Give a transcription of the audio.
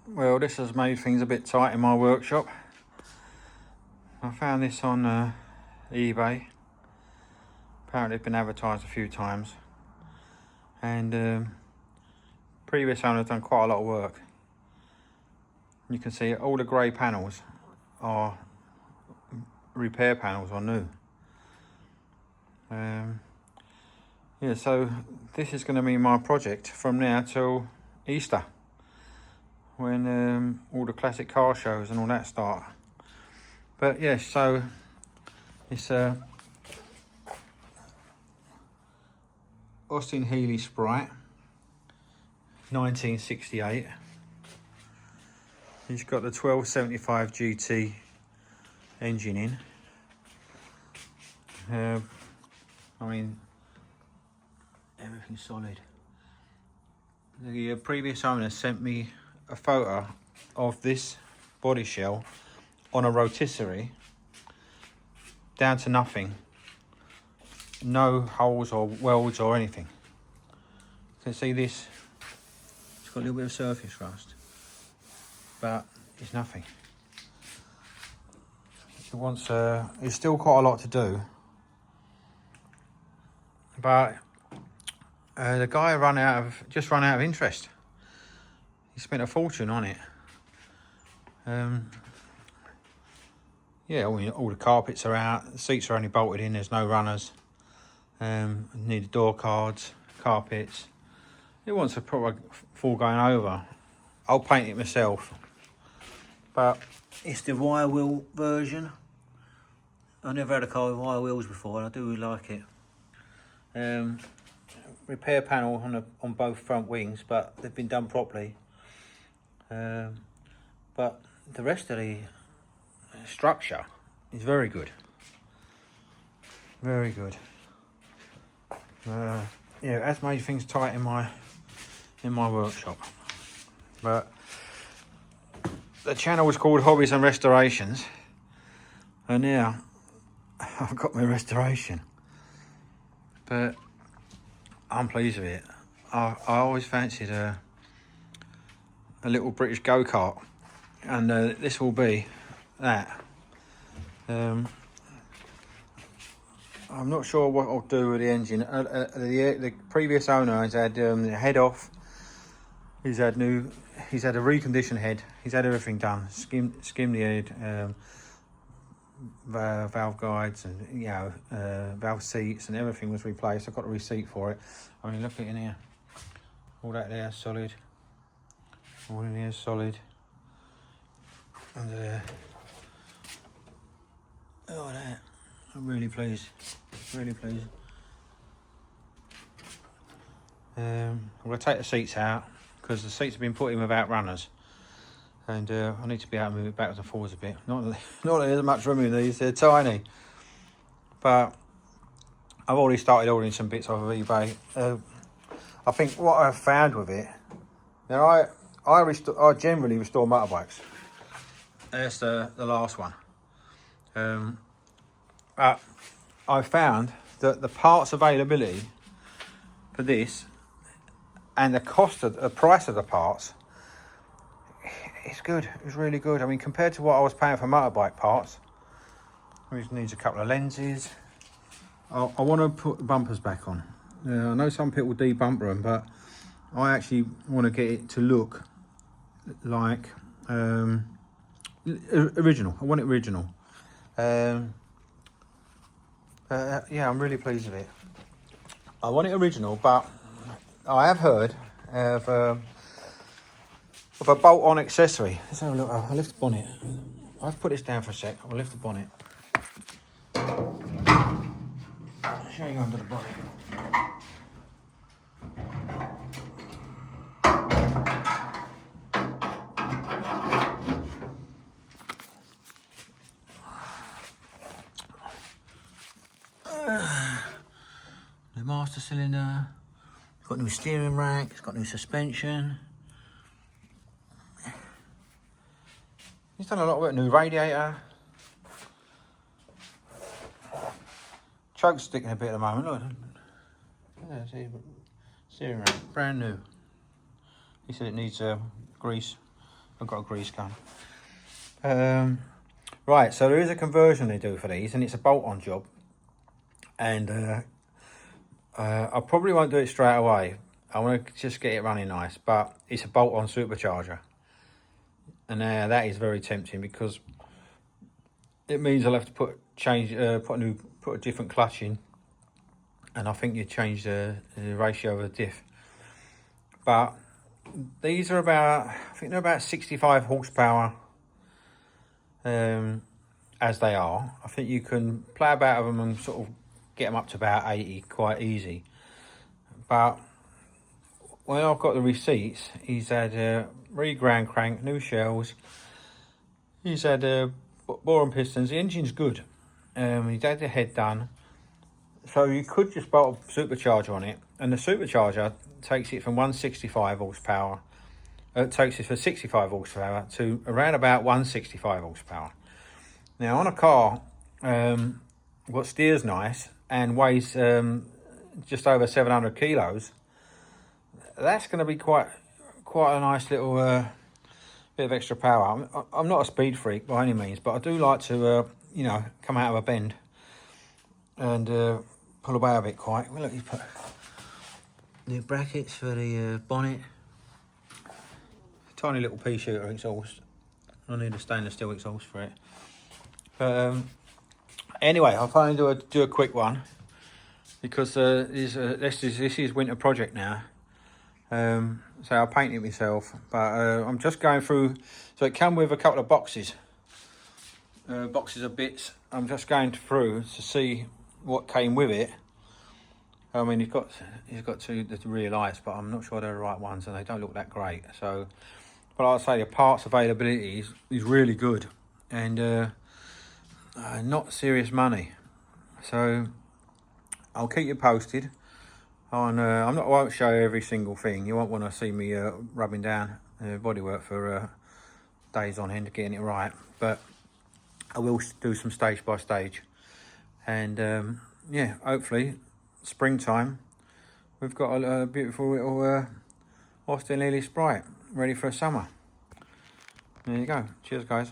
Well, this has made things a bit tight in my workshop. I found this on eBay. Apparently it's been advertised a few times, and previous owner's done quite a lot of work. You can see all the grey panels are repair panels or new. Yeah, so this is going to be my project from now till Easter, when all the classic car shows and all that start. But yeah, so it's Austin Healey Sprite 1968. He's got the 1275 GT engine in. I mean, everything's solid. The previous owner sent me a photo of this body shell on a rotisserie, down to nothing, no holes or welds or anything. You can see this, it's got a little bit of surface rust, but it's nothing. It wants it's still quite a lot to do, but the guy just run out of interest. He spent a fortune on it. Yeah, all the carpets are out, the seats are only bolted in, there's no runners. Need door cards, carpets. It wants a proper full going over. I'll paint it myself, but it's the wire wheel version. I never had a car with wire wheels before, and I do really like it. Repair panel on both front wings, but they've been done properly. But the rest of the structure is very good. Very good. Yeah, it has made things tight in my workshop. But the channel was called Hobbies and Restorations, and now I've got my restoration. But I'm pleased with it. I always fancied a little British go-kart, and this will be that. I'm not sure what I'll do with the engine. The previous owner has had the head off. He's had a reconditioned head. He's had everything done. Skimmed the head, valve guides, and valve seats, and everything was replaced. I've got a receipt for it. I mean, look at it in here. All that there, solid. All in here, solid. Under there. Oh, that. I'm really pleased. Really pleased. I'm going to take the seats out, because the seats have been put in without runners. And I need to be able to move it backwards and forwards a bit. Not that there's much room in these, they're tiny. But I've already started ordering some bits off of eBay. I think what I've found with it, now I generally restore motorbikes. That's the last one. But I found that the parts availability for this and the price of the parts, it's good. It's really good. I mean, compared to what I was paying for motorbike parts, it needs a couple of lenses. I want to put the bumpers back on. I know some people de-bumper them, but I actually want to get it to look like original. I want it original. Yeah, I'm really pleased with it. I want it original, but I have heard of a bolt-on accessory. Let's have a look. I'll lift the bonnet. I'll put this down for a sec. I'll lift the bonnet. Show you under the bonnet. The master cylinder. It's got new steering rack. It's got new suspension. He's done a lot of work. New radiator. Choke's sticking a bit at the moment. Look. Yeah, steering rack, brand new. He said it needs grease I've got a grease gun. Right, so there is a conversion they do for these, and it's a bolt-on job. And I probably won't do it straight away. I want to just get it running nice, but it's a bolt-on supercharger. And that is very tempting because it means I'll have to put a different clutch in, and I think you change the ratio of the diff. But these are about, I think they're about 65 horsepower as they are. I think you can play about with them and sort of get them up to about 80 quite easy. But when I've got the receipts, he's had re-ground crank, new shells, he's had bore and pistons. The engine's good. He's had the head done. So you could just bolt a supercharger on it, and the supercharger takes it from 165 horsepower, takes it for 65 horsepower to around about 165 horsepower. Now on a car what steers nice and weighs just over 700 kilos, that's going to be quite a nice little bit of extra power. I'm not a speed freak by any means, but I do like to you know, come out of a bend and pull away a bit quite. Well, look, he's put new brackets for the bonnet, tiny little pea shooter exhaust. I need a stainless steel exhaust for it. But anyway, I'll finally do a quick one because this is winter project now. So I'll paint it myself, but I'm just going through. So it came with a couple of boxes of bits. I'm just going through to see what came with it. I mean, he's got two the rear lights, but I'm not sure they're the right ones, and they don't look that great. So, but I'll say the parts availability is really good, and not serious money. So I'll keep you posted. I won't show you every single thing. You won't want to see me rubbing down bodywork for days on end getting it right, but I will do some stage by stage. And yeah, hopefully springtime we've got a beautiful little Austin Healey Sprite ready for summer. There you go. Cheers, guys.